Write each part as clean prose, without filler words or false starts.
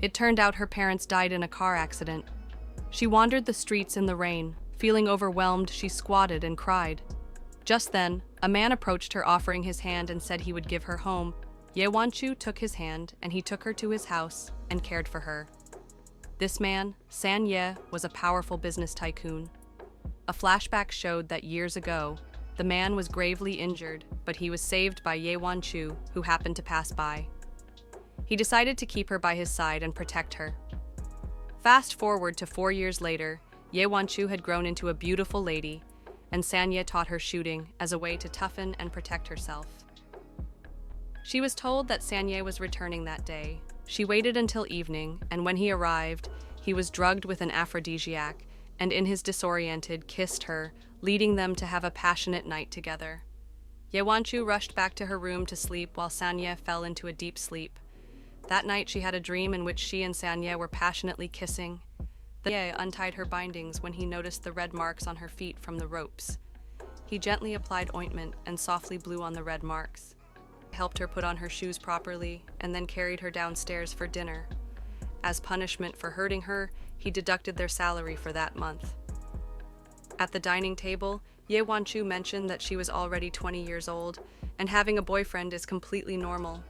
It turned out her parents died in a car accident. She wandered the streets in the rain. Feeling overwhelmed, she squatted and cried. Just then, a man approached her offering his hand and said he would give her home. Ye Wanchu took his hand and he took her to his house and cared for her. This man, San Ye, was a powerful business tycoon. A flashback showed that years ago, the man was gravely injured, but he was saved by Ye Wanchu, who happened to pass by. He decided to keep her by his side and protect her. Fast forward to 4 years later, Ye Wanchu had grown into a beautiful lady, and San Ye taught her shooting as a way to toughen and protect herself. She was told that San Ye was returning that day. She waited until evening, and when he arrived, he was drugged with an aphrodisiac, and in his disoriented, kissed her, leading them to have a passionate night together. Ye Wanchu rushed back to her room to sleep while San Ye fell into a deep sleep. That night she had a dream in which she and San Ye were passionately kissing. Ye untied her bindings when he noticed the red marks on her feet from the ropes. He gently applied ointment and softly blew on the red marks. He helped her put on her shoes properly and then carried her downstairs for dinner. As punishment for hurting her, he deducted their salary for that month. At the dining table, Ye Wanchu mentioned that she was already 20 years old and having a boyfriend is completely normal.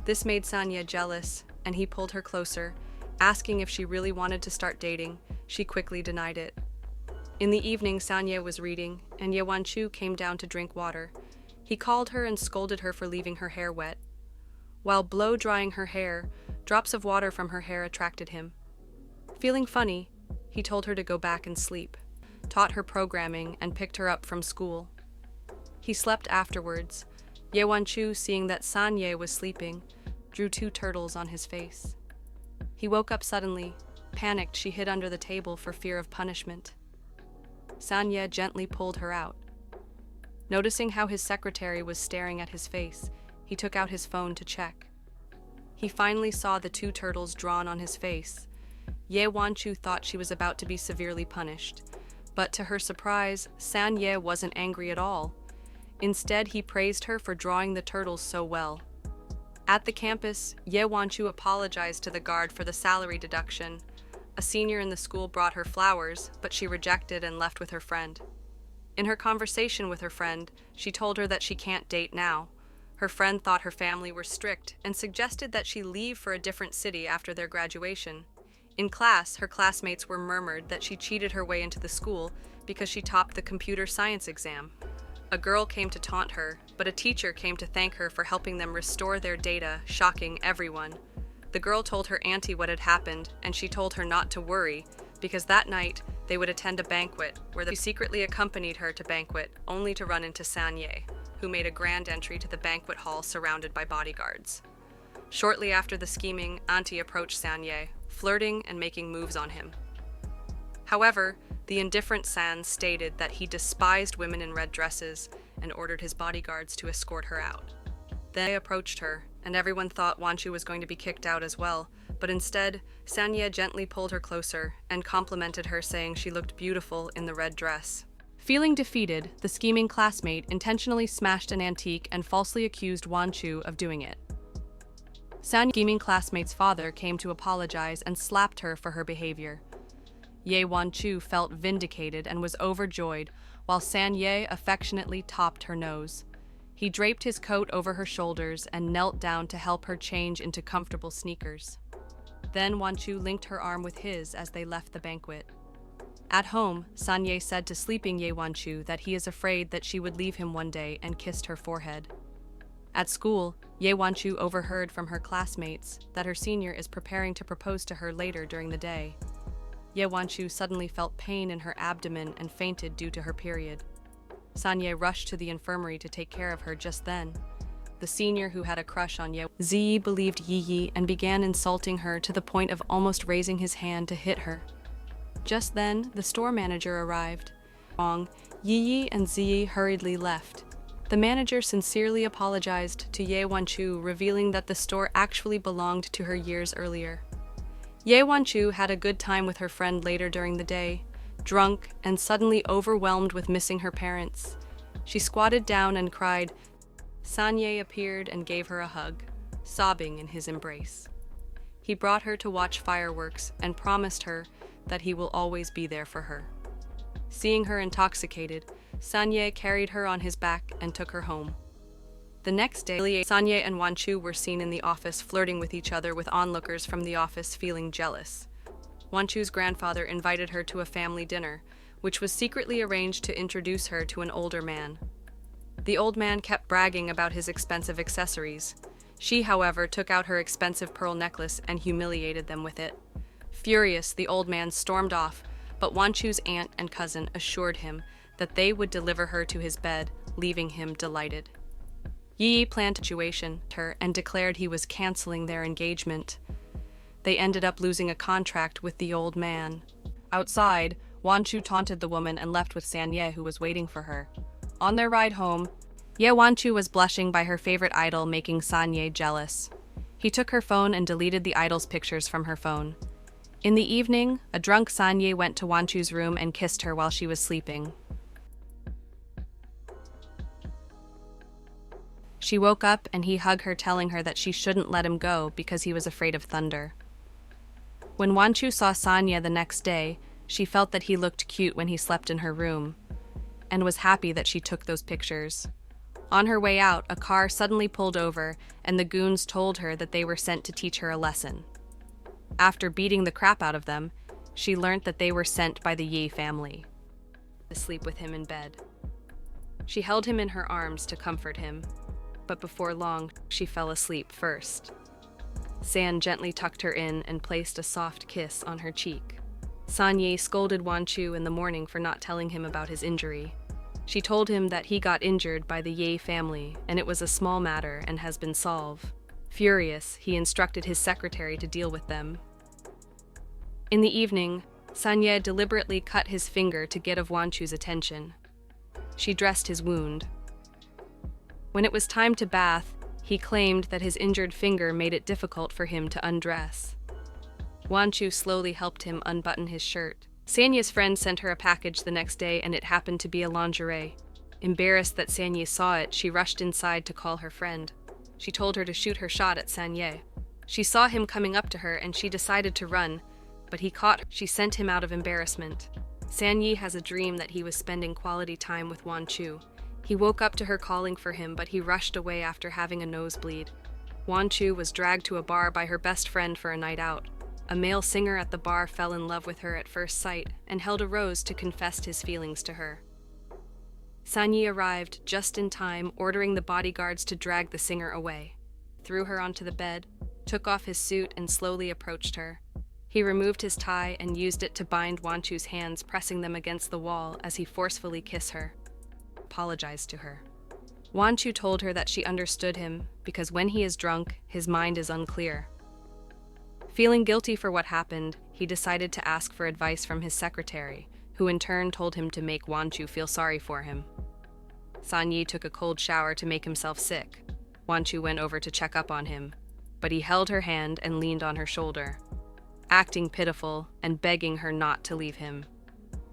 This made San Ye jealous, and he pulled her closer, asking if she really wanted to start dating. She quickly denied it. In the evening, San Ye was reading, and Ye Wanchu came down to drink water. He called her and scolded her for leaving her hair wet. While blow-drying her hair, drops of water from her hair attracted him. Feeling funny, he told her to go back and sleep, taught her programming, and picked her up from school. He slept afterwards. Ye Wanchu, seeing that San Ye was sleeping, drew 2 turtles on his face. He woke up suddenly. Panicked, she hid under the table for fear of punishment. San Ye gently pulled her out. Noticing how his secretary was staring at his face, he took out his phone to check. He finally saw the 2 turtles drawn on his face. Ye Wanchu thought she was about to be severely punished, but to her surprise, San Ye wasn't angry at all. Instead, he praised her for drawing the turtles so well. At the campus, Ye Wanchu apologized to the guard for the salary deduction. A senior in the school brought her flowers, but she rejected and left with her friend. In her conversation with her friend, she told her that she can't date now. Her friend thought her family were strict and suggested that she leave for a different city after their graduation. In class, her classmates were murmured that she cheated her way into the school because she topped the computer science exam. A girl came to taunt her, but a teacher came to thank her for helping them restore their data, shocking everyone. The girl told her auntie what had happened, and she told her not to worry, because that night they would attend a banquet, where she secretly accompanied her to banquet, only to run into San Ye, who made a grand entry to the banquet hall surrounded by bodyguards. Shortly after the scheming, auntie approached San Ye, flirting and making moves on him. However, the indifferent San stated that he despised women in red dresses and ordered his bodyguards to escort her out. They approached her, and everyone thought Wanchu was going to be kicked out as well, but instead, San Ye gently pulled her closer and complimented her, saying she looked beautiful in the red dress. Feeling defeated, the scheming classmate intentionally smashed an antique and falsely accused Wanchu of doing it. San's scheming classmate's father came to apologize and slapped her for her behavior. Ye Wanchu felt vindicated and was overjoyed, while San Ye affectionately topped her nose. He draped his coat over her shoulders and knelt down to help her change into comfortable sneakers. Then Wanchu linked her arm with his as they left the banquet. At home, San Ye said to sleeping Ye Wanchu that he is afraid that she would leave him one day and kissed her forehead. At school, Ye Wanchu overheard from her classmates that her senior is preparing to propose to her later during the day. Ye Wanchu suddenly felt pain in her abdomen and fainted due to her period. San Ye rushed to the infirmary to take care of her just then. The senior, who had a crush on Ye Ziyi, believed Yi and began insulting her to the point of almost raising his hand to hit her. Just then, the store manager arrived. Yi and Ziyi hurriedly left. The manager sincerely apologized to Ye Wanchu, revealing that the store actually belonged to her years earlier. Ye Wanchu had a good time with her friend later during the day, drunk and suddenly overwhelmed with missing her parents. She squatted down and cried. San Ye appeared and gave her a hug, sobbing in his embrace. He brought her to watch fireworks and promised her that he will always be there for her. Seeing her intoxicated, Sanye carried her on his back and took her home. The next day, Sanye and Wanchu were seen in the office flirting with each other, with onlookers from the office feeling jealous. Wanchu's grandfather invited her to a family dinner, which was secretly arranged to introduce her to an older man. The old man kept bragging about his expensive accessories. She, however, took out her expensive pearl necklace and humiliated them with it. Furious, the old man stormed off, but Wanchu's aunt and cousin assured him that they would deliver her to his bed, leaving him delighted. Ye planned a situation her and declared he was canceling their engagement. They ended up losing a contract with the old man. Outside, Wanchu taunted the woman and left with Sanye, who was waiting for her. On their ride home, Ye Wanchu was blushing by her favorite idol, making Sanye jealous. He took her phone and deleted the idol's pictures from her phone. In the evening, a drunk Sanye went to Wanchu's room and kissed her while she was sleeping. She woke up and he hugged her, telling her that she shouldn't let him go because he was afraid of thunder. When Wanchu saw Sanye the next day, she felt that he looked cute when he slept in her room, and was happy that she took those pictures. On her way out, a car suddenly pulled over, and the goons told her that they were sent to teach her a lesson. After beating the crap out of them, she learnt that they were sent by the Ye family to sleep with him in bed. She held him in her arms to comfort him, but before long, she fell asleep first. San gently tucked her in and placed a soft kiss on her cheek. Sanye scolded Wanchu in the morning for not telling him about his injury. She told him that he got injured by the Ye family, and it was a small matter and has been solved. Furious, he instructed his secretary to deal with them. In the evening, Sanye deliberately cut his finger to get of Wanchu's attention. She dressed his wound. When it was time to bath, he claimed that his injured finger made it difficult for him to undress. Wanchu slowly helped him unbutton his shirt. Sanye's friend sent her a package the next day, and it happened to be a lingerie. Embarrassed that Sanye saw it, she rushed inside to call her friend. She told her to shoot her shot at Sanye. She saw him coming up to her and she decided to run, but he caught her. She sent him out of embarrassment. Sanye has a dream that he was spending quality time with Wanchu. He woke up to her calling for him, but he rushed away after having a nosebleed. Wanchu was dragged to a bar by her best friend for a night out. A male singer at the bar fell in love with her at first sight and held a rose to confess his feelings to her. Sanye arrived just in time, ordering the bodyguards to drag the singer away, threw her onto the bed, took off his suit, and slowly approached her. He removed his tie and used it to bind Wanchu's hands, pressing them against the wall as he forcefully kissed her. Apologized to her. Wanchu told her that she understood him because when he is drunk, his mind is unclear. Feeling guilty for what happened, he decided to ask for advice from his secretary, who in turn told him to make Wanchu feel sorry for him. Sanye took a cold shower to make himself sick. Wanchu went over to check up on him, but he held her hand and leaned on her shoulder, acting pitiful and begging her not to leave him.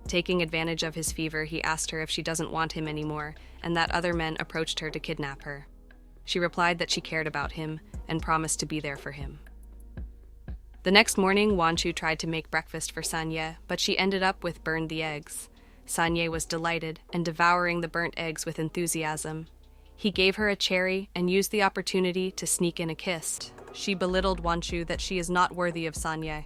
Taking advantage of his fever, he asked her if she doesn't want him anymore, and that other men approached her to kidnap her. She replied that she cared about him and promised to be there for him. The next morning, Wanchu tried to make breakfast for Sanye, but she ended up with burned the eggs. Sanye was delighted and devouring the burnt eggs with enthusiasm. He gave her a cherry and used the opportunity to sneak in a kiss. She belittled Wanchu that she is not worthy of Sanye,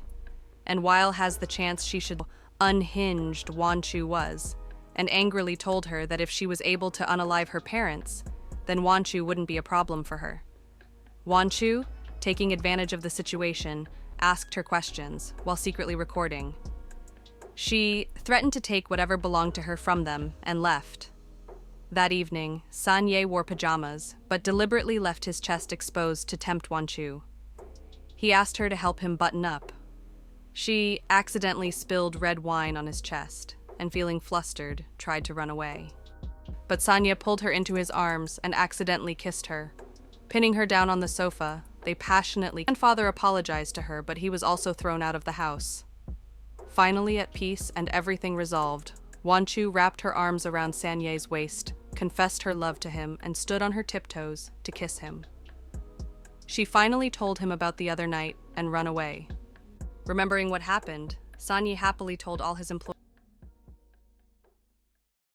and while has the chance she should unhinged Wanchu was, and angrily told her that if she was able to unalive her parents, then Wanchu wouldn't be a problem for her. Wanchu, taking advantage of the situation, asked her questions while secretly recording. She threatened to take whatever belonged to her from them and left. That evening, Sanye wore pajamas, but deliberately left his chest exposed to tempt Wanchu. He asked her to help him button up. She accidentally spilled red wine on his chest, and feeling flustered, tried to run away. But Sanye pulled her into his arms and accidentally kissed her. Pinning her down on the sofa, they passionately. Grandfather apologized to her, but he was also thrown out of the house. Finally at peace and everything resolved, Wanchu wrapped her arms around Sanye's waist, confessed her love to him, and stood on her tiptoes to kiss him. She finally told him about the other night and run away. Remembering what happened, Sanye happily told all his employees